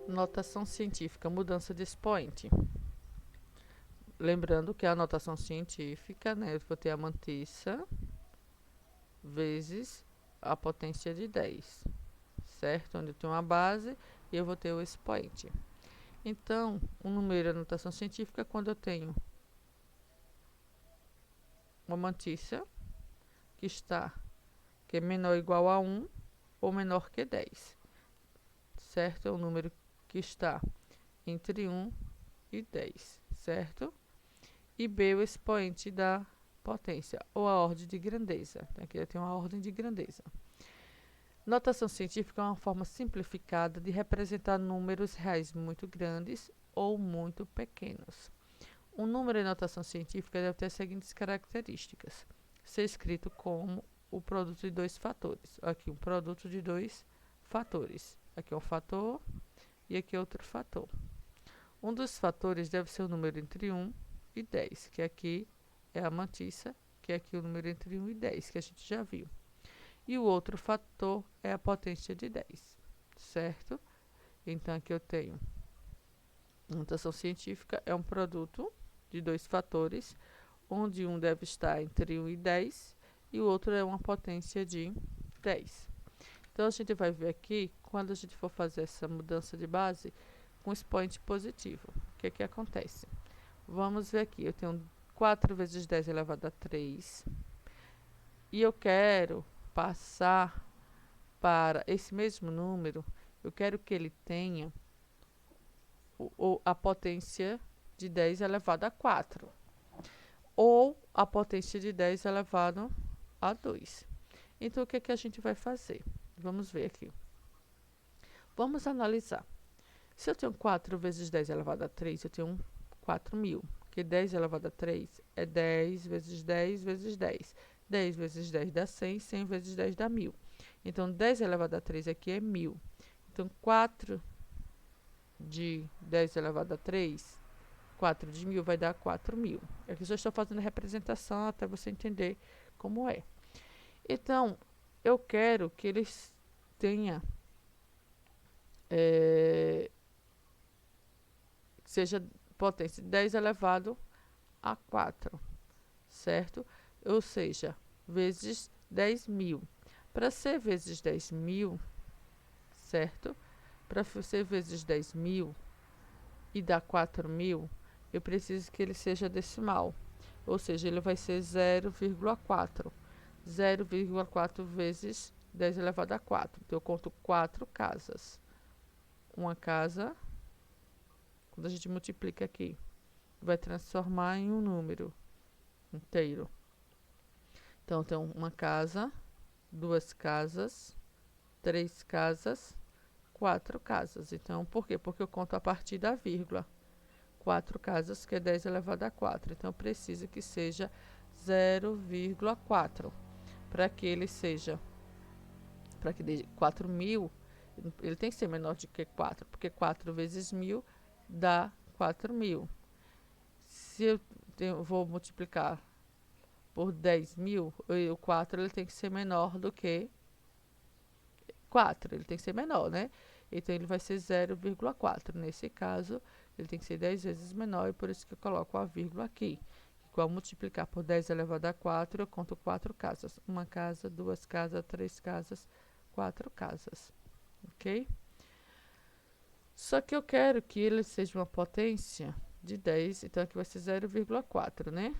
Notação científica, mudança de expoente. Lembrando que a notação científica, né, eu vou ter a mantissa vezes a potência de 10, certo? Onde eu tenho uma base e eu vou ter o expoente. Então, o número da notação científica é quando eu tenho uma mantissa que é menor ou igual a 1 ou menor que 10, certo? É um número que está entre 1 e 10, certo? E B, o expoente da potência, ou a ordem de grandeza. Aqui eu tenho uma ordem de grandeza. Notação científica é uma forma simplificada de representar números reais muito grandes ou muito pequenos. Um número em notação científica deve ter as seguintes características: ser escrito como o produto de dois fatores. Aqui um produto de dois fatores. Aqui é um fator e aqui é outro fator. Um dos fatores deve ser o número entre 1 e 10, que aqui é a mantissa, que é aqui o número entre 1 e 10, que a gente já viu. E o outro fator é a potência de 10, certo? Então, aqui eu tenho a notação científica, é um produto de dois fatores, onde um deve estar entre 1 e 10 e o outro é uma potência de 10. Então, a gente vai ver aqui, quando a gente for fazer essa mudança de base, com expoente positivo. O que que acontece? Vamos ver aqui, eu tenho 4 vezes 10 elevado a 3. E eu quero passar para esse mesmo número, eu quero que ele tenha a potência de 10 elevado a 4. Ou a potência de 10 elevado a 2. Então, o que que a gente vai fazer? Vamos ver aqui. Vamos analisar. Se eu tenho 4 vezes 10 elevado a 3, eu tenho 4.000. Porque 10 elevado a 3 é 10 vezes 10 vezes 10. 10 vezes 10 dá 100, 100 vezes 10 dá 1.000. Então, 10 elevado a 3 aqui é 1.000. Então, 4 de 10 elevado a 3, 4 de 1.000 vai dar 4.000. Aqui só estou fazendo a representação até você entender como é. Então, eu quero que eles tenha seja potência de 10 elevado a 4, certo? Ou seja, vezes 10.000. Para ser vezes 10.000, certo? Para ser vezes 10.000 e dar 4.000, eu preciso que ele seja decimal. Ou seja, ele vai ser 0,4. 0,4 vezes 10 elevado a 4. Então, eu conto 4 casas. Uma casa, quando a gente multiplica aqui, vai transformar em um número inteiro. Então, tem uma casa, 2 casas, 3 casas, 4 casas. Então, por quê? Porque eu conto a partir da vírgula. 4 casas, que é 10 elevado a 4. Então, eu preciso que seja 0,4. Para que ele seja, para que dê 4.000, ele tem que ser menor do que 4, porque 4 vezes 1.000 dá 4.000. Se eu vou multiplicar por 10.000, o 4 ele tem que ser menor do que 4, ele tem que ser menor, né? Então, ele vai ser 0,4. Nesse caso, ele tem que ser 10 vezes menor, e por isso que eu coloco a vírgula aqui. Igual multiplicar por 10 elevado a 4, eu conto 4 casas. Uma casa, 2 casas, 3 casas, 4 casas. Ok? Só que eu quero que ele seja uma potência de 10, então aqui vai ser 0,4, né?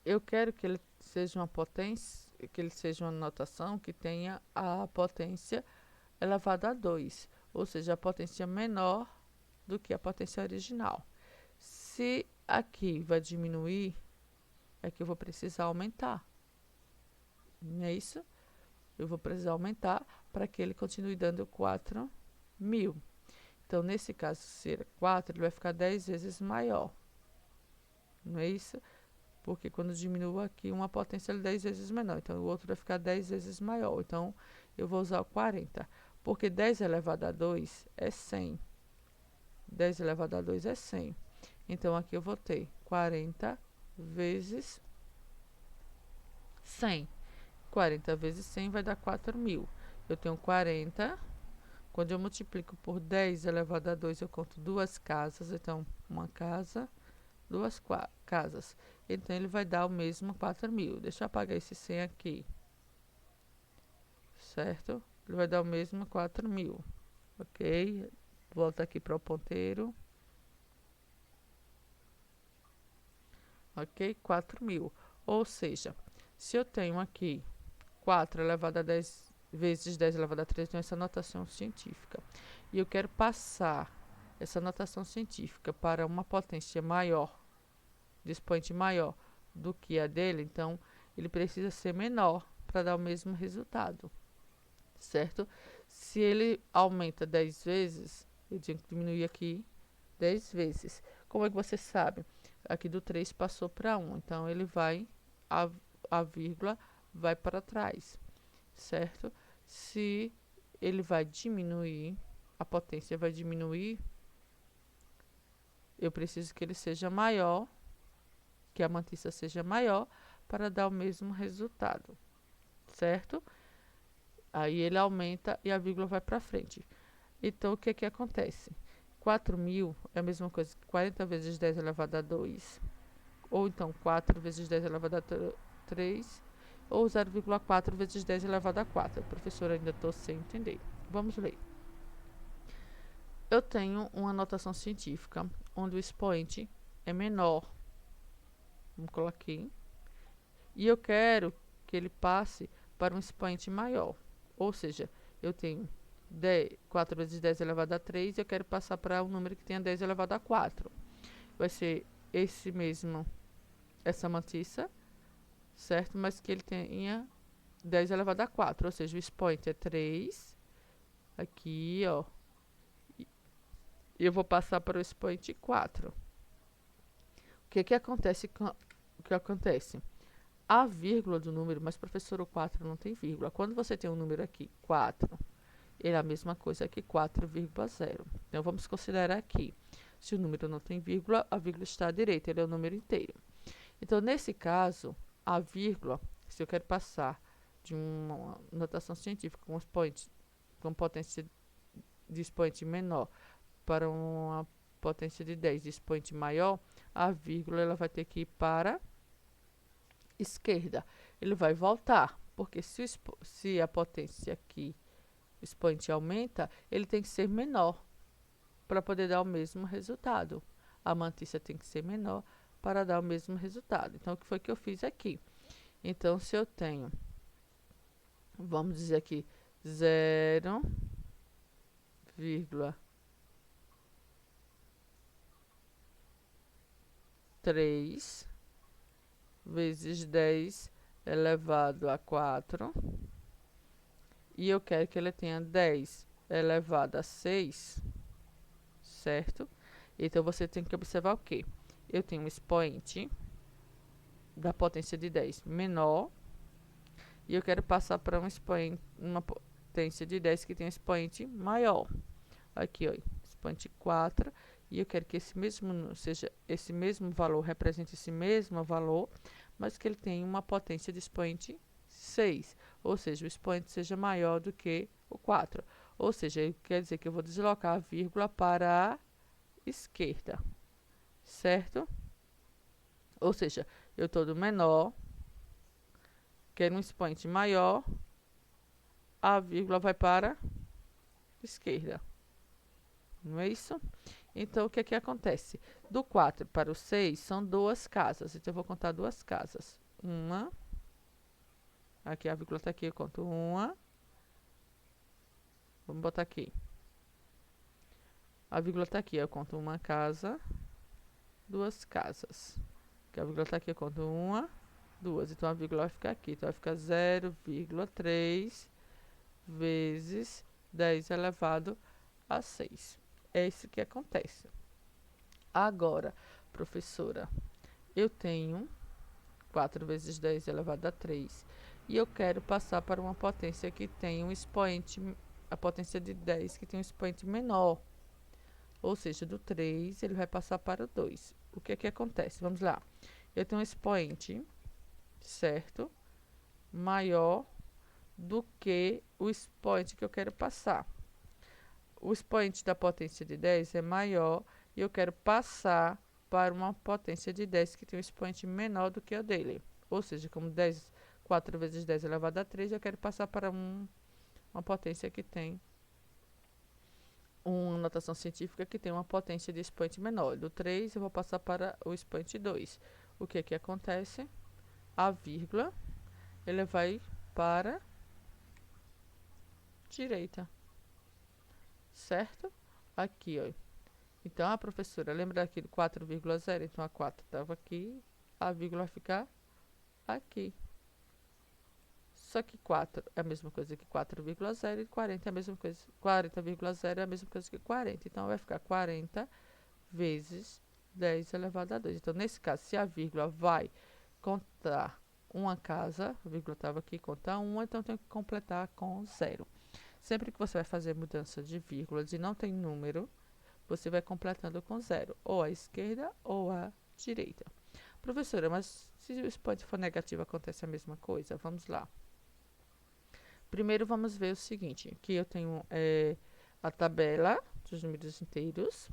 Eu quero que ele seja uma potência, que ele seja uma notação que tenha a potência elevada a 2, ou seja, a potência menor do que a potência original. Se aqui vai diminuir, é que eu vou precisar aumentar. Não é isso? Eu vou precisar aumentar para que ele continue dando 4.000. Então, nesse caso, se ele é 4, ele vai ficar 10 vezes maior. Não é isso? Porque quando diminua aqui, uma potência é 10 vezes menor. Então, o outro vai ficar 10 vezes maior. Então, eu vou usar o 40. Porque 10 elevado a 2 é 100. 10 elevado a 2 é 100. Então, aqui eu vou ter 40 vezes 100. 40 vezes 100 vai dar 4.000. Eu tenho 40 Quando eu multiplico por 10 elevado a 2, eu conto duas casas. Então, uma casa, duas casas. Então, ele vai dar o mesmo 4.000. Deixa eu apagar esse 100 aqui. Certo? Ele vai dar o mesmo 4.000. Ok? Volta aqui para o ponteiro. Ok? 4.000. Ou seja, se eu tenho aqui 4 elevado a 10 vezes 10 elevado a 3, então essa notação científica. E eu quero passar essa notação científica para uma potência maior, de expoente maior do que a dele, então ele precisa ser menor para dar o mesmo resultado, certo? Se ele aumenta 10 vezes, eu tenho que diminuir aqui 10 vezes. Como é que você sabe? Aqui do 3 passou para 1, então ele vai, a vírgula vai para trás, certo? Se ele vai diminuir, a potência vai diminuir, eu preciso que ele seja maior, que a mantissa seja maior, para dar o mesmo resultado, certo? Aí ele aumenta e a vírgula vai para frente. Então, o que que acontece? 4.000 é a mesma coisa que 40 vezes 10 elevado a 2, ou então 4 vezes 10 elevado a 3, ou 0,4 vezes 10 elevado a 4. Professor, ainda estou sem entender. Vamos ler. Eu tenho uma notação científica onde o expoente é menor. Vamos colocar aqui. E eu quero que ele passe para um expoente maior. Ou seja, eu tenho 4 vezes 10 elevado a 3 e eu quero passar para um número que tenha 10 elevado a 4. Vai ser esse mesmo, essa mantissa, certo? Mas que ele tenha 10 elevado a 4, ou seja, o expoente é 3, aqui, ó, e eu vou passar para o expoente 4. O que acontece? O que acontece? A vírgula do número, mas professor, o 4 não tem vírgula. Quando você tem um número aqui, 4, ele é a mesma coisa que 4,0. Então, vamos considerar aqui. Se o número não tem vírgula, a vírgula está à direita, ele é o número inteiro. Então, nesse caso, a vírgula, se eu quero passar de uma notação científica com expoente, com potência de expoente menor para uma potência de 10 de expoente maior, a vírgula ela vai ter que ir para esquerda. Ele vai voltar, porque se a potência aqui, o expoente aumenta, ele tem que ser menor para poder dar o mesmo resultado. A mantissa tem que ser menor para dar o mesmo resultado. Então, o que foi que eu fiz aqui? Então, se eu tenho, vamos dizer aqui, 0,3 vezes 10 elevado a 4, e eu quero que ele tenha 10 elevado a 6, certo? Então, você tem que observar o quê? Eu tenho um expoente da potência de 10 menor, e eu quero passar para um expoente, uma potência de 10 que tem um expoente maior. Aqui, ó, expoente 4, e eu quero que esse mesmo, seja esse mesmo valor, represente esse mesmo valor, mas que ele tenha uma potência de expoente 6, ou seja, o expoente seja maior do que o 4. Ou seja, quer dizer que eu vou deslocar a vírgula para a esquerda, certo? Ou seja, eu estou do menor, quero um expoente maior, a vírgula vai para a esquerda. Não é isso? Então, o que é que acontece? Do 4 para o 6 são duas casas. Então, eu vou contar duas casas. Uma. Aqui, a vírgula está aqui, eu conto uma. Vamos botar aqui. A vírgula está aqui, eu conto uma casa, duas casas. Aqui, a vírgula está aqui, eu conto uma, duas. Então, a vírgula vai ficar aqui. Então, vai ficar 0,3 vezes 10 elevado a 6. É isso que acontece. Agora, professora, eu tenho 4 vezes 10 elevado a 3 e eu quero passar para uma potência que tem um expoente, a potência de 10 que tem um expoente menor. Ou seja, do 3 ele vai passar para o 2. O que é que acontece? Vamos lá. Eu tenho um expoente, certo? Maior do que o expoente que eu quero passar. o expoente da potência de 10 é maior e eu quero passar para uma potência de 10 que tem um expoente menor do que o dele. Ou seja, como 4 vezes 10 elevado a 3, eu quero passar para uma potência que tem uma notação científica que tem uma potência de expoente menor. Do 3 eu vou passar para o expoente 2. O que acontece? A vírgula, ele vai para direita, certo? Aqui, ó. Então, a professora, lembra daquele 4,0? Então, a 4 estava aqui, a vírgula vai ficar aqui. Só que 4 é a mesma coisa que 4,0 e 40 é a mesma coisa. 40,0 é a mesma coisa que 40. Então, vai ficar 40 vezes 10 elevado a 2. Então, nesse caso, se a vírgula vai contar uma casa, a vírgula estava aqui, conta 1, então tem que completar com 0. Sempre que você vai fazer mudança de vírgulas e não tem número, você vai completando com 0, ou à esquerda ou à direita. Professora, mas se o expoente for negativo, acontece a mesma coisa? Vamos lá. Primeiro, vamos ver o seguinte. Aqui eu tenho a tabela dos números inteiros.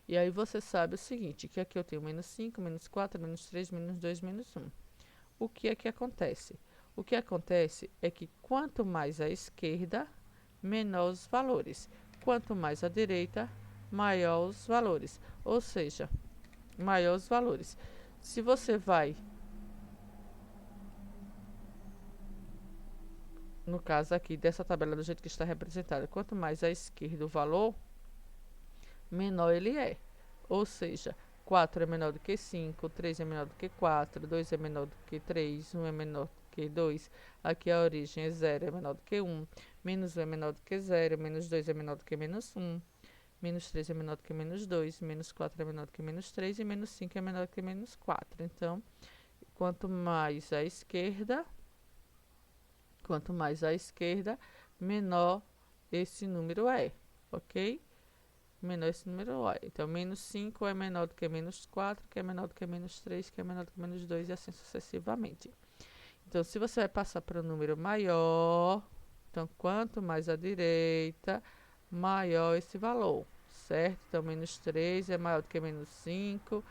E aí você sabe o seguinte, que aqui eu tenho menos 5, menos 4, menos 3, menos 2, menos 1. O que é que acontece? O que acontece é que quanto mais à esquerda, menor os valores. Quanto mais à direita, maior os valores. Ou seja, maior os valores. Se você vai, no caso aqui dessa tabela do jeito que está representada, quanto mais à esquerda o valor, menor ele é. Ou seja, 4 é menor do que 5, 3 é menor do que 4, 2 é menor do que 3, 1 é menor do que 2. Aqui a origem é 0, é menor do que 1. Menos 1 é menor do que 0, menos 2 é menor do que menos 1. Menos 3 é menor do que menos 2, menos 4 é menor do que menos 3 e menos 5 é menor do que menos 4. Então, quanto mais à esquerda, menor esse número é, ok? Menor esse número é. Então, menos 5 é menor do que menos 4, que é menor do que menos 3, que é menor do que menos 2 e assim sucessivamente. Então, se você vai passar para um número maior, então, quanto mais à direita, maior esse valor, certo? Então, menos 3 é maior do que menos 5,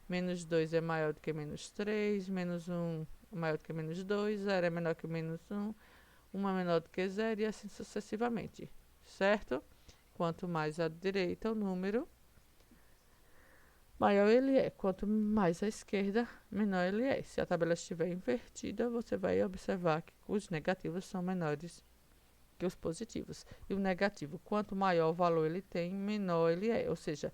menos 2 é maior do que menos 3, menos 1 é maior do que menos 2, 0 é menor que menos 1, 1 é menor do que 0 e assim sucessivamente, certo? Quanto mais à direita o número, maior ele é. Quanto mais à esquerda, menor ele é. Se a tabela estiver invertida, você vai observar que os negativos são menores que os positivos. E o negativo, quanto maior o valor ele tem, menor ele é. Ou seja,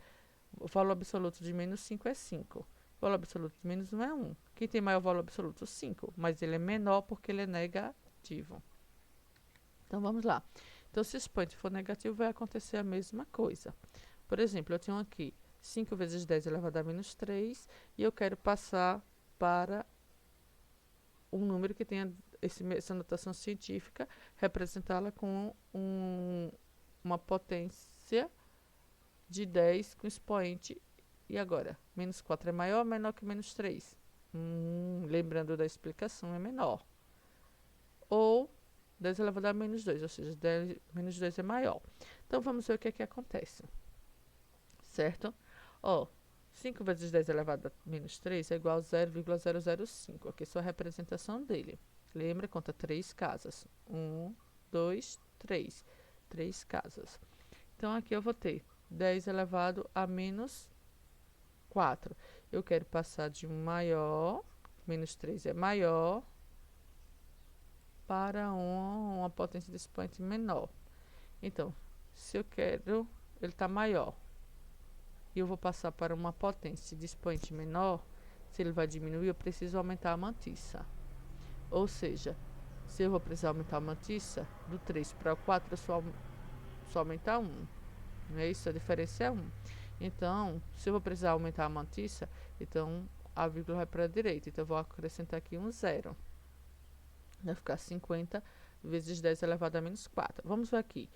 o valor absoluto de menos 5 é 5. O valor absoluto de menos 1 é 1. Quem tem maior valor absoluto? 5. Mas ele é menor porque ele é negativo. Então, vamos lá. Então, se o expoente for negativo, vai acontecer a mesma coisa. Por exemplo, eu tenho aqui 5 vezes 10 elevado a menos 3 e eu quero passar para um número que tenha essa notação científica, representá-la com uma potência de 10 com expoente. E agora? Menos 4 é maior ou menor que menos 3? Lembrando da explicação, é menor. Ou 10 elevado a menos 2, ou seja, 10 menos 2 é maior. Então, vamos ver o que é que acontece. Certo? Ó, 5 vezes 10 elevado a menos 3 é igual a 0,005. Aqui é só a representação dele. Lembra? Conta 3 casas. 1, 2, 3. 3 casas. Então, aqui eu vou ter 10 elevado a menos 4. Eu quero passar de um maior, menos 3 é maior, para uma potência de expoente menor. Então, se eu quero, ele está maior, e eu vou passar para uma potência de expoente menor, se ele vai diminuir, eu preciso aumentar a mantissa. Ou seja, se eu vou precisar aumentar a mantissa, do 3 para o 4, eu só aumentar 1. Não é isso? A diferença é 1. Então, se eu vou precisar aumentar a mantissa, então a vírgula vai para a direita. Então, eu vou acrescentar aqui um 0. Vai ficar 50 vezes 10 elevado a menos 4. Vamos ver aqui.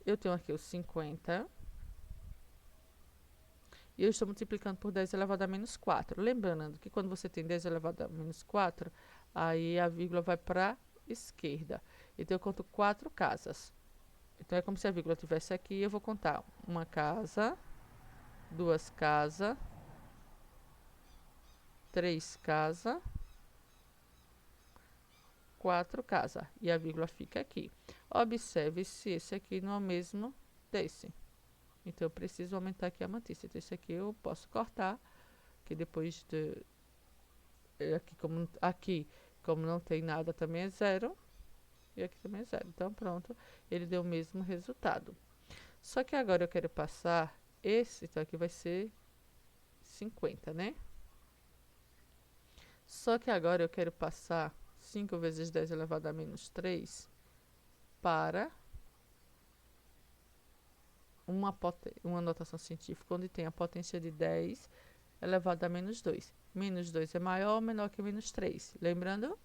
Eu tenho aqui os 50. E eu estou multiplicando por 10 elevado a menos 4. Lembrando que quando você tem 10 elevado a menos 4, aí a vírgula vai para a esquerda. Então, eu conto 4 casas. Então, é como se a vírgula estivesse aqui. Eu vou contar uma casa, duas casas, três casas, quatro casas. E a vírgula fica aqui. Observe se esse aqui não é o mesmo desse. Então, eu preciso aumentar aqui a mantícia. Então, esse aqui eu posso cortar, que depois de... Aqui, como não tem nada, também é zero. E aqui também é zero. Então, pronto. Ele deu o mesmo resultado. Só que agora eu quero passar esse. Então, aqui vai ser 50, né? Só que agora eu quero passar 5 vezes 10 elevado a menos 3 para uma notação científica onde tem a potência de 10 elevado a menos 2. Menos 2 é maior ou menor que menos 3? Lembrando?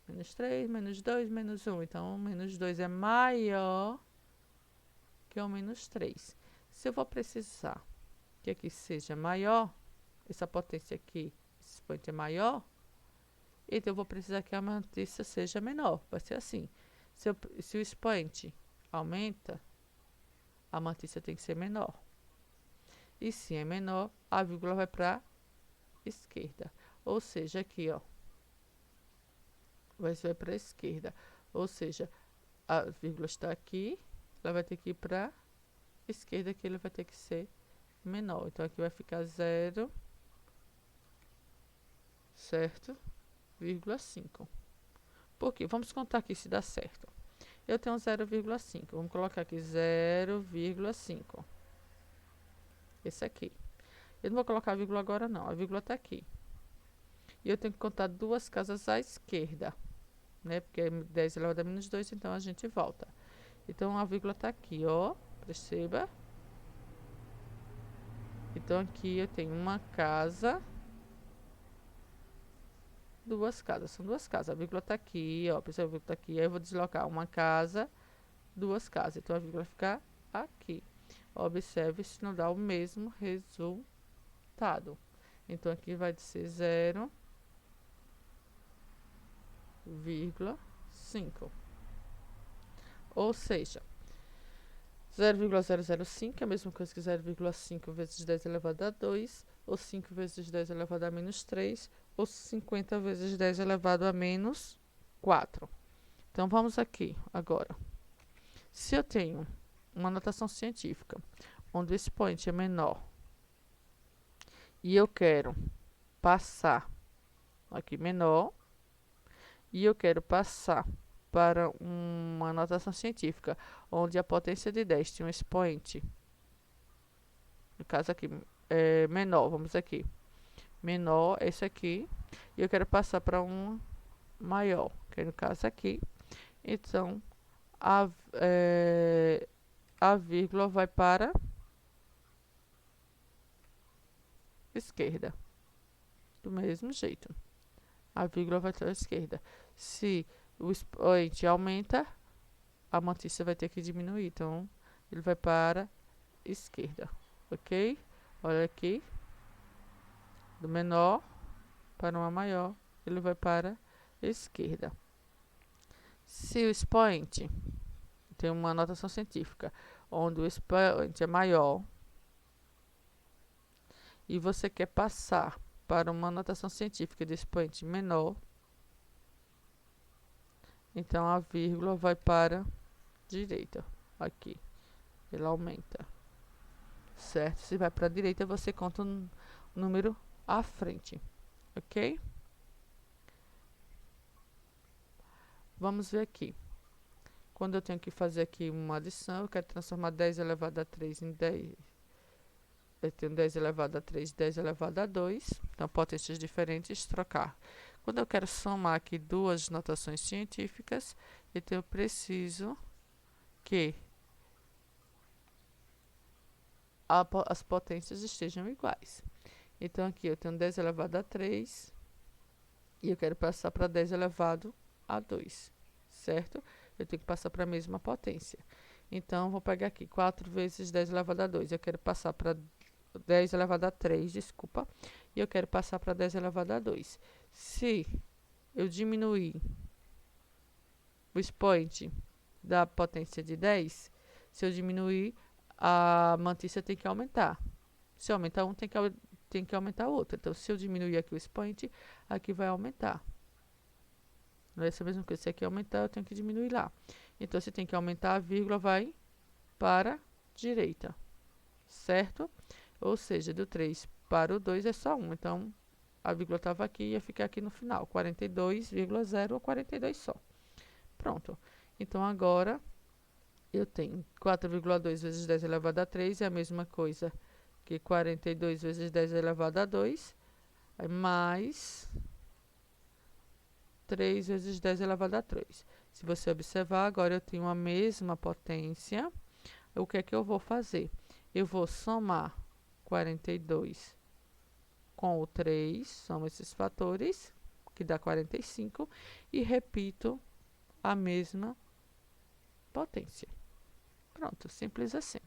Menos 3, menos 2, menos 1. Então, menos 2 é maior que o menos 3. Se eu vou precisar que aqui seja maior, essa potência aqui, esse expoente é maior, então eu vou precisar que a mantícia seja menor. Vai ser assim. Se o expoente aumenta, a mantícia tem que ser menor. E se é menor, a vírgula vai para a esquerda. Ou seja, aqui, ó, vai para a esquerda. Ou seja, a vírgula está aqui, ela vai ter que ir para a esquerda, que ele vai ter que ser menor. Então, aqui vai ficar 0, certo? 0,5. Por quê? Vamos contar aqui se dá certo. Eu tenho 0,5. Vamos colocar aqui 0,5. Esse aqui. Eu não vou colocar a vírgula agora, não. A vírgula está aqui. E eu tenho que contar duas casas à esquerda, né? Porque é 10 elevado a menos 2, então a gente volta. Então, a vírgula está aqui, ó. Perceba. Então, aqui eu tenho uma casa, duas casas. São duas casas. A vírgula está aqui, ó. Perceba, a vírgula está aqui. Aí eu vou deslocar uma casa, duas casas. Então, a vírgula vai ficar aqui. Observe se não dá o mesmo resultado. Então, aqui vai ser 0,5. Ou seja, 0,005 é a mesma coisa que 0,5 vezes 10 elevado a 2, ou 5 vezes 10 elevado a menos 3, ou 50 vezes 10 elevado a menos 4. Então, vamos aqui agora. Se eu tenho uma notação científica, onde o expoente é menor, e eu quero passar aqui menor, e eu quero passar para uma notação científica, onde a potência de 10 tem um expoente, no caso aqui, é menor, vamos aqui, menor, esse aqui, e eu quero passar para um maior, que é no caso aqui, então, a vírgula vai para esquerda, do mesmo jeito, a vírgula vai para a esquerda. Se o expoente aumenta, a mantícia vai ter que diminuir, então ele vai para a esquerda, ok? Olha aqui, do menor para uma maior, ele vai para a esquerda. Se o expoente tem uma notação científica, onde o expoente é maior, e você quer passar para uma notação científica de expoente menor, então a vírgula vai para a direita, aqui, ele aumenta, certo? Se vai para a direita, você conta um número à frente, ok? Vamos ver aqui. Quando eu tenho que fazer aqui uma adição, eu quero transformar 10 elevado a 3 em 10. Eu tenho 10 elevado a 3, 10 elevado a 2. Então, potências diferentes, trocar. Quando eu quero somar aqui duas notações científicas, então eu preciso que as potências estejam iguais. Então, aqui eu tenho 10 elevado a 3 e eu quero passar para 10 elevado a 2, certo? Eu tenho que passar para a mesma potência. Então, vou pegar aqui 4 vezes 10 elevado a 2. Eu quero passar para 10 elevado a 3, desculpa. E eu quero passar para 10 elevado a 2. Se eu diminuir o expoente da potência de 10, Se eu diminuir, a mantícia tem que aumentar. Se aumentar um, tem que aumentar o outro. Então, se eu diminuir aqui o expoente, aqui vai aumentar. Não é essa mesma coisa. Se aqui aumentar, eu tenho que diminuir lá. Então, se tem que aumentar, a vírgula vai para a direita. Certo? Ou seja, do 3 para o 2 é só 1. Então, a vírgula estava aqui e ia ficar aqui no final. 42,0 ou 42 só. Pronto. Então, agora, eu tenho 4,2 vezes 10 elevado a 3. É a mesma coisa que 42 vezes 10 elevado a 2. Aí, mais 3 vezes 10 elevado a 3. Se você observar, agora eu tenho a mesma potência. O que é que eu vou fazer? Eu vou somar 42 com o 3, são esses fatores, que dá 45, e repito a mesma potência. Pronto, simples assim.